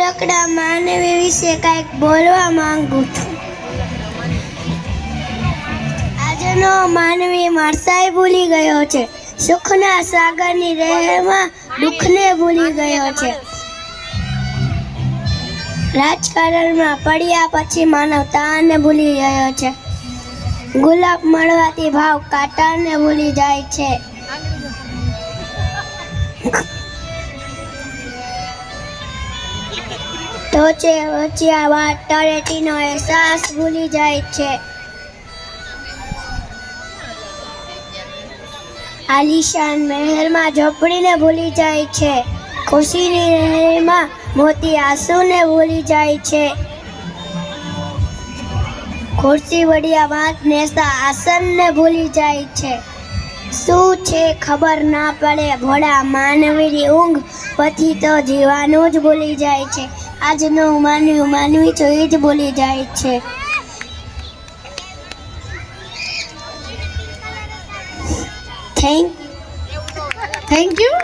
નાનકડા માનવી વિશે કંઈક બોલવા માંગુ છું. આજનો માનવી માણસાઈ ભૂલી ગયો છે. સુખના સાગરની લહેરમાં દુઃખને ભૂલી ગયો છે. રાજકારણમાં પડ્યા પછી માનવતાને ભૂલી ગયો છે. ગુલાબ મળવાથી ભાવ કાંટાને ભૂલી જાય છે. ટોચે વચ્યા બાદ તળેટીનો અહેસાસ ભૂલી જાય છે. આલિશાન મહેલમાં ઝોપડીને ભૂલી જાય છે. ખુશીની લહેરમાં મોતી આંસુને ભૂલી જાય છે. ખુરશી વળ્યા બાદ નેસા આસનને ભૂલી જાય છે. શું છે ખબર ના પડે ભોળા માનવીની ઊંઘ પછી તો જીવાનું જ ભૂલી જાય છે. આજનો માનવી તો એ જ ભૂલી જાય છે. Thank you.